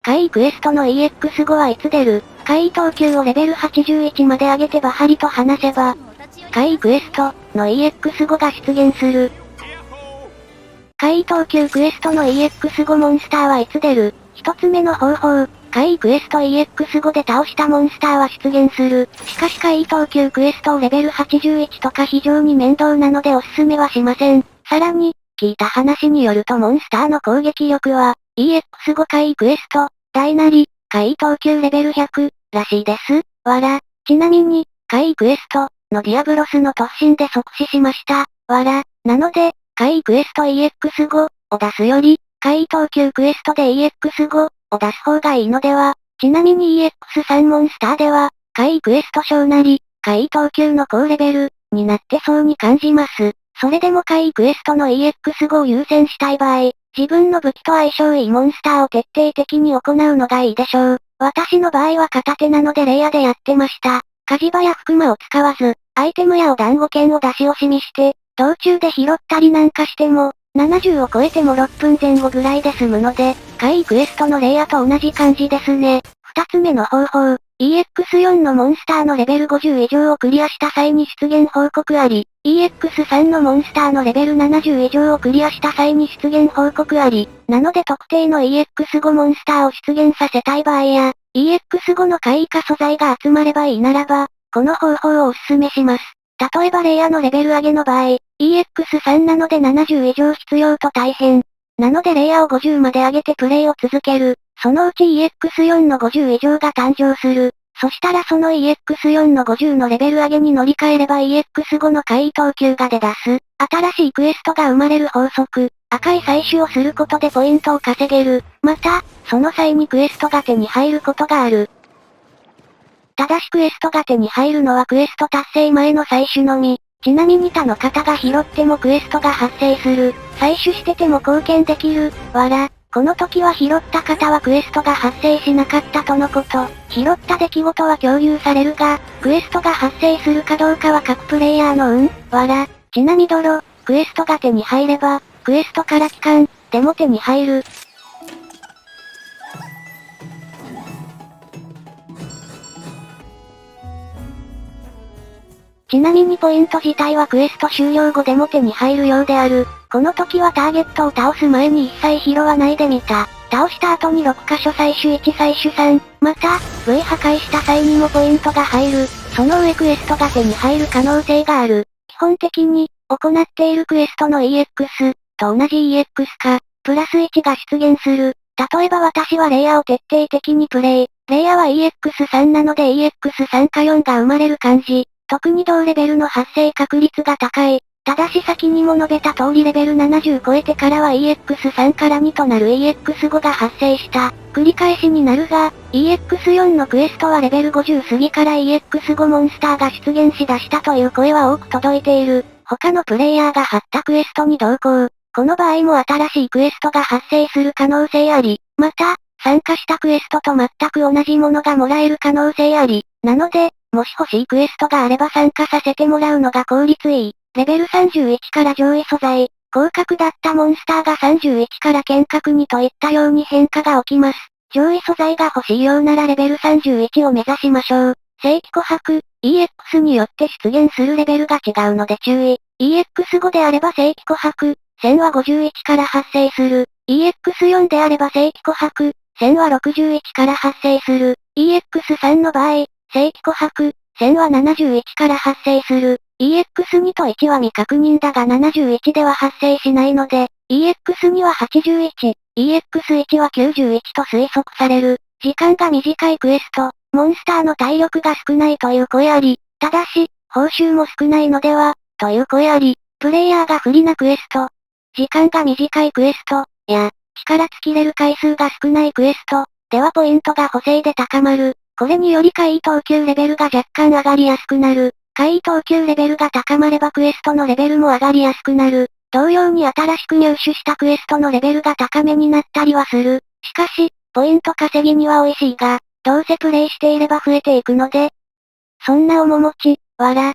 怪異クエストの EX5 はいつ出る？怪異等級をレベル81まで上げてバハリと話せば、怪異クエストの EX5 が出現する。怪異等級クエストの EX5 モンスターはいつ出る？一つ目の方法、怪異クエスト EX5 で倒したモンスターは出現する。しかし怪異等級クエストをレベル81とか非常に面倒なのでおすすめはしません。さらに、聞いた話によるとモンスターの攻撃力は、EX5 怪異クエスト、大なり、怪異等級レベル100、らしいです。わら。ちなみに、怪異クエスト、のディアブロスの突進で即死しました。わら。なので、怪異クエスト EX5 を出すより、怪異等級クエストで EX5 を出す方がいいのでは。ちなみに EX3 モンスターでは、怪異クエスト小なり、怪異等級の高レベル、になってそうに感じます。それでも怪異クエストの EX5 を優先したい場合、自分の武器と相性いいモンスターを徹底的に行うのがいいでしょう。私の場合は片手なのでレイヤでやってました。火事場や福間を使わず、アイテムやお団子剣を出し惜しみして、道中で拾ったりなんかしても、70を超えても6分前後ぐらいで済むので、怪異クエストのレイヤと同じ感じですね。二つ目の方法、EX4 のモンスターのレベル50以上をクリアした際に出現報告あり、EX3 のモンスターのレベル70以上をクリアした際に出現報告あり、なので特定の EX5 モンスターを出現させたい場合や、EX5 の怪異化素材が集まればいいならば、この方法をお勧めします。例えばレイヤのレベル上げの場合、EX3 なので70以上必要と大変。なのでレイヤを50まで上げてプレイを続ける。そのうち EX4 の50以上が誕生する。そしたらその EX4 の50のレベル上げに乗り換えれば EX5 の怪異等級が出だす。新しいクエストが生まれる法則。赤い採取をすることでポイントを稼げる。また、その際にクエストが手に入ることがある。ただしクエストが手に入るのはクエスト達成前の採取のみ。ちなみに他の方が拾ってもクエストが発生する。採取してても貢献できる。わら。この時は拾った方はクエストが発生しなかったとのこと。拾った出来事は共有されるが、クエストが発生するかどうかは各プレイヤーの運。わら。ちなみどろ、クエストが手に入れば、クエストから期間、でも手に入る。ちなみにポイント自体はクエスト終了後でも手に入るようである。この時はターゲットを倒す前に一切拾わないでみた。倒した後に6箇所採取1採取3。また、V 破壊した際にもポイントが入る。その上クエストが手に入る可能性がある。基本的に、行っているクエストの EX と同じ EX か、プラス1が出現する。例えば私はレイヤを徹底的にプレイ。レイヤは EX3 なので EX3 か4が生まれる感じ。特に同レベルの発生確率が高い。ただし先にも述べた通りレベル70超えてからは EX3 から2となる EX5 が発生した。繰り返しになるが、EX4 のクエストはレベル50過ぎから EX5 モンスターが出現しだしたという声は多く届いている。他のプレイヤーが貼ったクエストに同行。この場合も新しいクエストが発生する可能性あり、また、参加したクエストと全く同じものがもらえる可能性あり、なので、もし欲しいクエストがあれば参加させてもらうのが効率いい。レベル31から上位素材、広角だったモンスターが31から剣角にといったように変化が起きます。上位素材が欲しいようならレベル31を目指しましょう。正規琥珀、EX によって出現するレベルが違うので注意。EX5 であれば正規琥珀、1000は51から発生する。EX4 であれば正規琥珀、1000は61から発生する。EX3 の場合、正規琥珀、1000は71から発生する。EX2 と1は未確認だが71では発生しないので、EX2 は81、EX1 は91と推測される。時間が短いクエスト、モンスターの体力が少ないという声あり、ただし、報酬も少ないのでは、という声あり、プレイヤーが不利なクエスト、時間が短いクエスト、や、力尽きれる回数が少ないクエスト、ではポイントが補正で高まる。これにより怪異等級レベルが若干上がりやすくなる。怪異等級レベルが高まればクエストのレベルも上がりやすくなる。同様に新しく入手したクエストのレベルが高めになったりはする。しかし、ポイント稼ぎには美味しいが、どうせプレイしていれば増えていくので、そんな面持ち、わら、